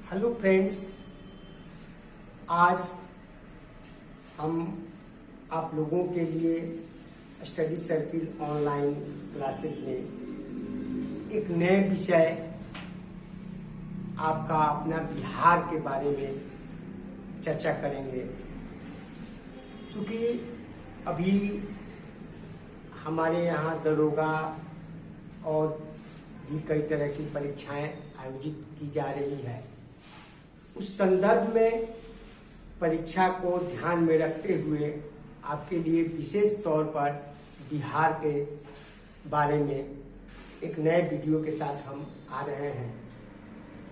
Hello friends, आज हम आप लोगों के लिए स्टडी सर्किल ऑनलाइन क्लासेस में एक नए विषय आपका अपना बिहार के बारे में चर्चा करेंगे। क्योंकि अभी हमारे यहाँ दरोगा और भी कई तरह की परीक्षाएं आयोजित की जा रही है। उस संदर्भ में परीक्षा को ध्यान में रखते हुए आपके लिए विशेष तौर पर बिहार के बारे में एक नए वीडियो के साथ हम आ रहे हैं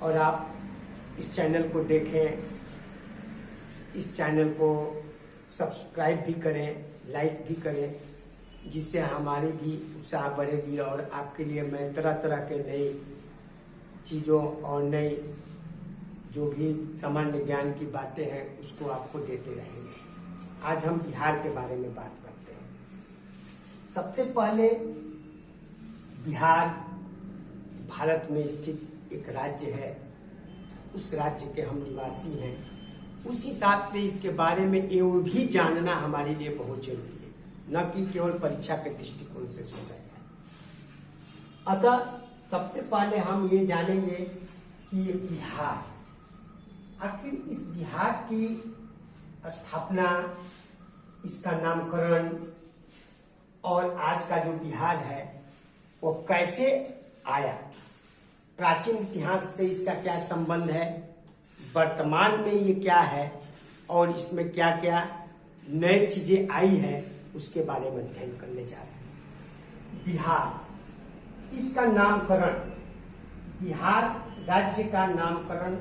और आप इस चैनल को देखें, इस चैनल को सब्सक्राइब भी करें, लाइक भी करें, जिससे हमारी भी उत्साह बढ़ेगी और आपके लिए मैं तरह तरह के नई चीज़ों और नई जो भी सामान्य ज्ञान की बातें हैं उसको आपको देते रहेंगे। आज हम बिहार के बारे में बात करते हैं। सबसे पहले बिहार भारत में स्थित एक राज्य है, उस राज्य के हम निवासी हैं। उस हिसाब से इसके बारे में ये भी जानना हमारे लिए बहुत जरूरी है, न कि केवल परीक्षा के दृष्टिकोण से सोचा जाए। अतः सबसे पहले हम ये जानेंगे कि बिहार, आखिर इस बिहार की स्थापना, इसका नामकरण और आज का जो बिहार है वो कैसे आया, प्राचीन इतिहास से इसका क्या संबंध है, वर्तमान में ये क्या है और इसमें क्या क्या नई चीजें आई है, उसके बारे में अध्ययन करने जा रहे हैं। बिहार, इसका नामकरण, बिहार राज्य का नामकरण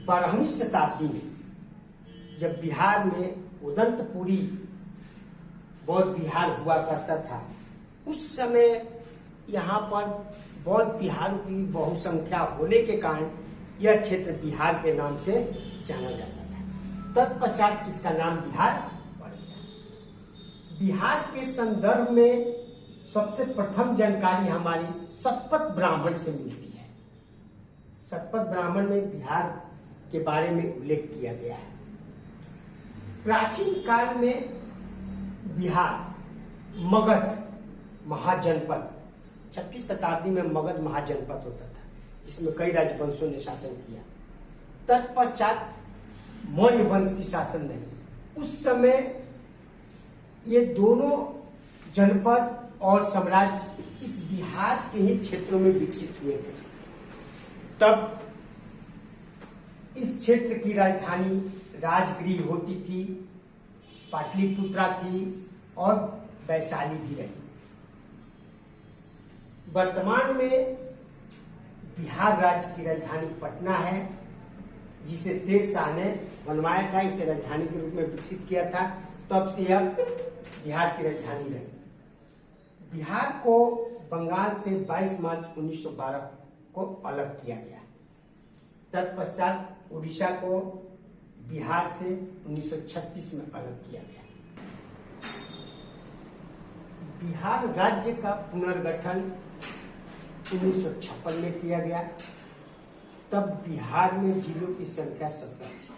12वीं शताब्दी में, जब बिहार में उदंतपुरी बौद्ध विहार हुआ करता था, उस समय यहाँ पर बौद्ध विहारों की बहुसंख्या होने के कारण यह क्षेत्र बिहार के नाम से जाना जाता था। तत्पश्चात इसका नाम बिहार पड़ गया। बिहार के संदर्भ में सबसे प्रथम जानकारी हमारी शतपथ ब्राह्मण से मिलती है। शतपथ ब्राह्मण में बिहार के बारे में उल्लेख किया गया है। प्राचीन काल में बिहार मगध महाजनपद, 6वीं शताब्दी में मगध महाजनपद होता था। इसमें कई राजवंशों ने शासन किया। तत्पश्चात मौर्य वंश की शासन नहीं। उस समय ये दोनों जनपद और साम्राज्य इस बिहार के ही क्षेत्रों में विकसित हुए थे। तब इस क्षेत्र की राजधानी राजगृह होती थी, पाटलिपुत्रा थी और वैशाली भी रही। वर्तमान में बिहार राज्य की राजधानी पटना है, जिसे शेर शाह ने बनवाया था, इसे राजधानी के रूप में विकसित किया था। तब से यह बिहार की राजधानी रही। बिहार को बंगाल से 22 मार्च 1912 को अलग किया गया। तत्पश्चात उड़ीसा को बिहार से 1936 में अलग किया गया। बिहार राज्य का पुनर्गठन 1956 में किया गया। तब बिहार में जिलों की संख्या 17 थी।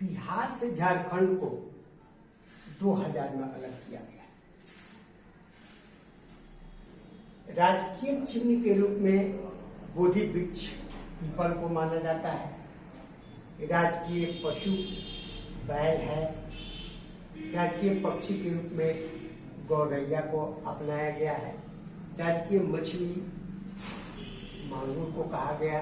बिहार से झारखंड को 2000 में अलग किया गया। राजकीय चिन्ह के रूप में बोधि वृक्ष पीपल को माना जाता है। राजकीय पशु बैल है। राजकीय पक्षी के रूप में गौरैया को अपनाया गया है। राजकीय मछली मांगुर को कहा गया।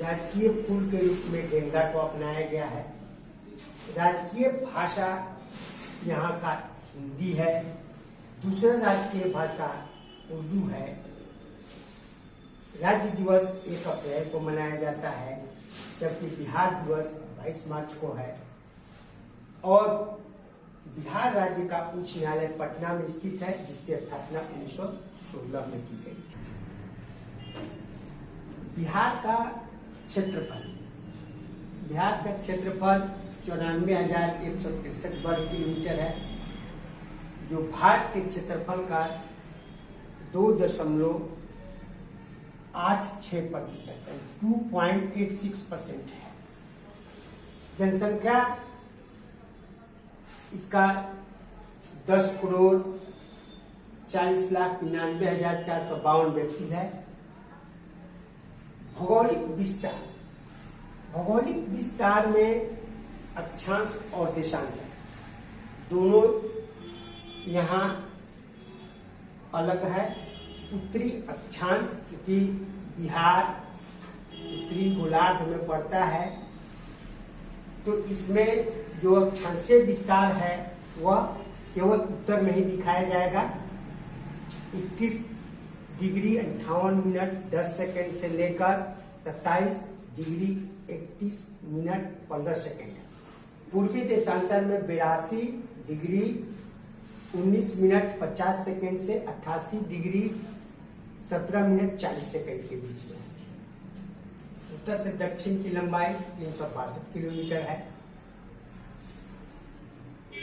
राजकीय फूल के रूप में गेंदा को अपनाया गया है। राजकीय भाषा यहाँ का हिंदी है। दूसरा राजकीय भाषा उर्दू है। राज्य दिवस 1 अप्रैल को मनाया जाता है, जबकि बिहार दिवस 22 मार्च को है। और बिहार राज्य का उच्च न्यायालय पटना में स्थित है, जिसकी स्थापना 1916 में की गई थी। बिहार का क्षेत्रफल, बिहार का क्षेत्रफल 94,163 वर्ग किलोमीटर है। जो भारत के क्षेत्रफल का 2.86% 2.86% है। जनसंख्या इसका 10,40,99,452 व्यक्ति है। भौगोलिक विस्तार में अक्षांश और देशांतर दोनों यहाँ अलग है। उत्तरी अक्षांश क्योंकि बिहार उत्तरी गोलार्ध में पड़ता है, तो इसमें जो अक्षांशीय विस्तार है वह केवल उत्तर में ही दिखाया जाएगा। 21 डिग्री 58 मिनट 10 सेकंड से लेकर 27 डिग्री 31 मिनट 15 सेकंड। पूर्वी देशांतर में 82 डिग्री 19 मिनट 50 सेकंड से 88 डिग्री 17 मिनट 40 सेकंड के बीच में। उत्तर से दक्षिण की लंबाई 362 किलोमीटर है,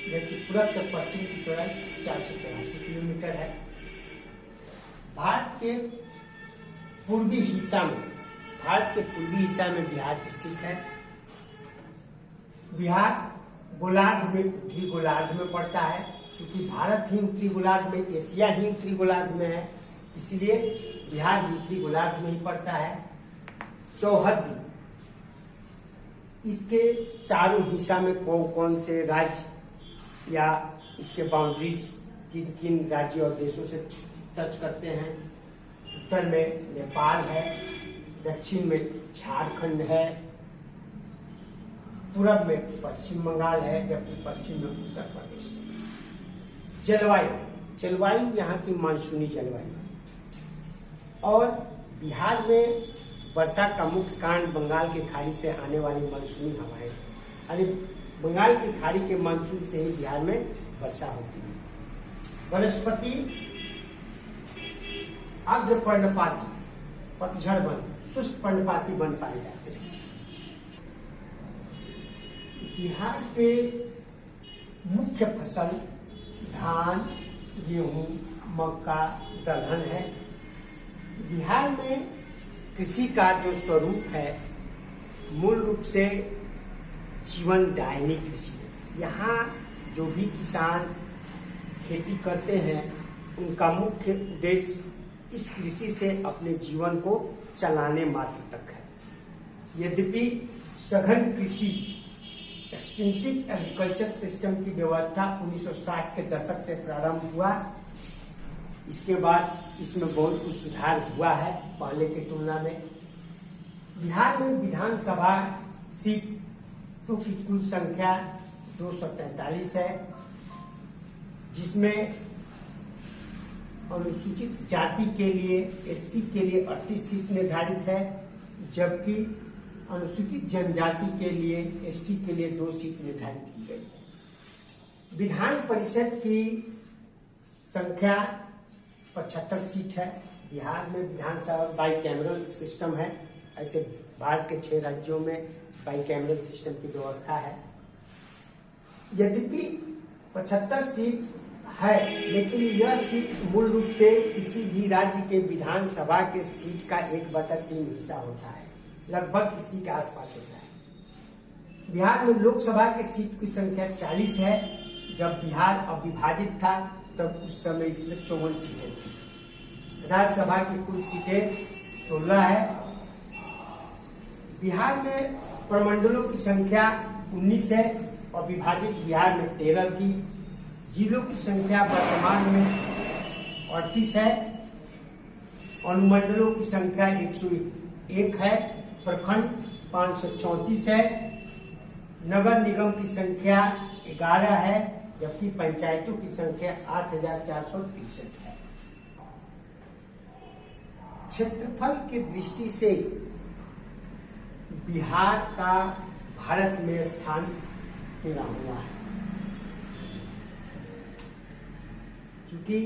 जबकि पूरब से पश्चिम की चौड़ाई 483 किलोमीटर है। भारत के पूर्वी हिस्सा में बिहार स्थित है। बिहार गोलार्ध में उत्तरी गोलार्ध में पड़ता है। क्योंकि भारत ही उत्तरी गोलार्ध में, एशिया ही उत्तरी गोलार्ध में है, इसलिए बिहार भी उत्तरी गोलार्ध में ही पड़ता है। चौहद्दी, इसके चारों हिस्सा में कौन कौन से राज्य या इसके बाउंड्रीज किन किन राज्यों और देशों से टच करते हैं। उत्तर में नेपाल है, दक्षिण में झारखंड है, पूरब में पश्चिम बंगाल है, जबकि पश्चिम में उत्तर प्रदेश है। जलवायु यहाँ की मानसूनी जलवायु, और बिहार में वर्षा का मुख्य कारण बंगाल की खाड़ी से आने वाली मानसूनी हवाएं, यानी बंगाल की खाड़ी के मानसून से ही बिहार में वर्षा होती है। वनस्पति आर्द्र पर्णपाती पतझड़ वन, शुष्क पर्णपाती वन पाए जाते हैं। बिहार के मुख्य फसल धान, गेहूं, मक्का, दलहन है। बिहार में कृषि का जो स्वरूप है मूल रूप से जीवन दायिनी कृषि है। यहाँ जो भी किसान खेती करते हैं उनका मुख्य उद्देश्य इस कृषि से अपने जीवन को चलाने मात्र तक है। यद्यपि सघन कृषि एक्सटेंसिव एग्रीकल्चर सिस्टम की व्यवस्था 1960 के दशक से प्रारंभ हुआ। इसके बाद इसमें बहुत कुछ सुधार हुआ है पहले की तुलना में। बिहार में विधानसभा सीटों की कुल संख्या 243 है, जिसमें अनुसूचित जाति के लिए एससी के लिए 38 सीट निर्धारित है, जबकि अनुसूचित जनजाति के लिए एसटी के लिए 2 सीट निर्धारित की गई है। विधान परिषद की संख्या 75 सीट है। बिहार में विधानसभा बाईकैमरल सिस्टम है। ऐसे भारत के 6 राज्यों में बाईकैमरल सिस्टम की व्यवस्था है। यद्यपि 75 सीट है, लेकिन यह सीट मूल रूप से किसी भी राज्य के विधानसभा के सीट का 1/3 हिस्सा होता है, लगभग इसी के आसपास होता है। बिहार में लोकसभा के सीट की संख्या 40 है। जब बिहार अविभाजित था तब उस समय इसमें 54 सीटें थी। राज्यसभा की कुल सीटें 16 है। बिहार में प्रमंडलों की संख्या 19 है और विभाजित बिहार में 13 थी। जिलों की संख्या वर्तमान में 38 है। अनुमंडलों की संख्या 101 है। प्रखंड 534 है। नगर निगम की संख्या 11 है, जबकि पंचायतों की संख्या 8,463 है। क्षेत्रफल की दृष्टि से बिहार का भारत में स्थान 13वां है, क्योंकि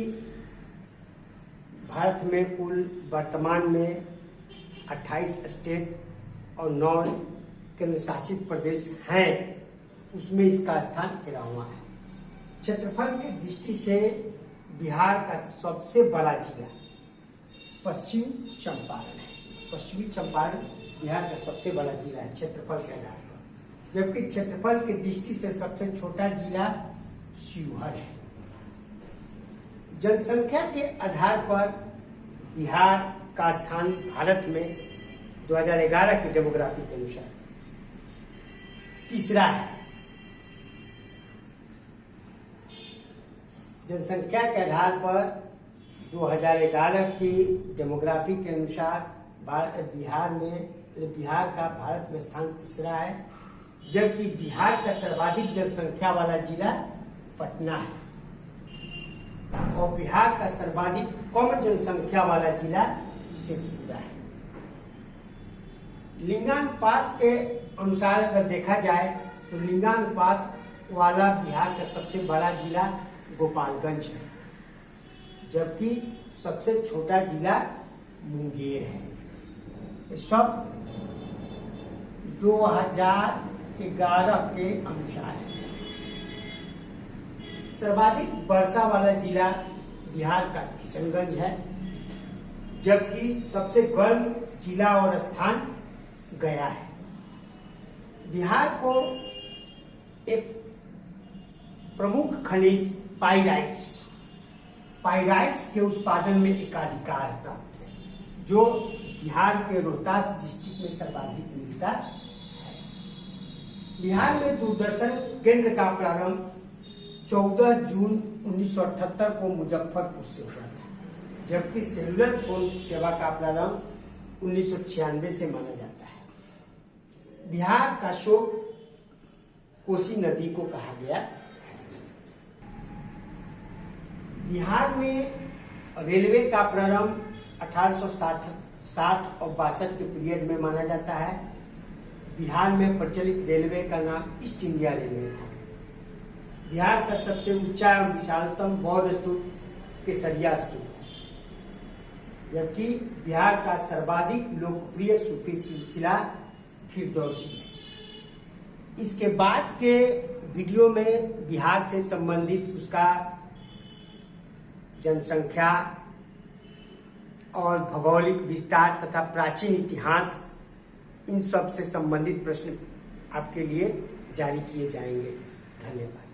भारत में कुल वर्तमान में 28 स्टेट और 9 केंद्र शासित प्रदेश हैं, उसमें इसका स्थान 13वां है। क्षेत्रफल की दृष्टि से बिहार का सबसे बड़ा जिला पश्चिम चंपारण है। पश्चिमी चंपारण बिहार का सबसे बड़ा जिला है क्षेत्रफल के आधार पर, जबकि क्षेत्रफल की दृष्टि से सबसे छोटा जिला शिवहर है। जनसंख्या के आधार पर बिहार का स्थान भारत में 2011 की डेमोग्राफी के अनुसार तीसरा है। जनसंख्या के आधार पर 2011 की डेमोग्राफी के अनुसार बिहार का भारत में स्थान तीसरा है, जबकि बिहार का सर्वाधिक जनसंख्या वाला जिला पटना है और बिहार का सर्वाधिक कम जनसंख्या वाला जिला शेखपुरा है। लिंगानुपात के अनुसार अगर देखा जाए तो लिंगानुपात वाला बिहार का सबसे बड़ा जिला गोपालगंज है, जबकि सबसे छोटा जिला मुंगेर है। ये सब 2011 के अनुसार है। सर्वाधिक वर्षा वाला जिला बिहार का किशनगंज है, जबकि सबसे गर्म जिला और स्थान गया है। बिहार को एक प्रमुख खनिज पाइराइट्स के उत्पादन में एकाधिकार प्राप्त है, जो बिहार के रोहतास डिस्ट्रिक्ट में सर्वाधिक मिलता है। बिहार में दूरदर्शन केंद्र का प्रारंभ 14 जून 1978 को मुजफ्फरपुर से हुआ था, जबकि सेलुलर फोन सेवा का प्रारंभ 1996 से माना जाता है। बिहार का शोक कोसी नदी को कहा गया। बिहार में रेलवे का प्रारंभ 1860 और 62 के पीरियड में माना जाता है। बिहार में प्रचलित रेलवे का नाम ईस्ट इंडिया रेलवे था। बिहार का सबसे ऊंचा और विशालतम बौद्ध स्तूप केसरिया स्तूप है, जबकि बिहार का सर्वाधिक लोकप्रिय सूफी सिलसिला फिरदौसी है। इसके बाद के वीडियो में बिहार से संबंधित उसका जनसंख्या और भौगोलिक विस्तार तथा प्राचीन इतिहास, इन सब से संबंधित प्रश्न आपके लिए जारी किए जाएंगे। धन्यवाद।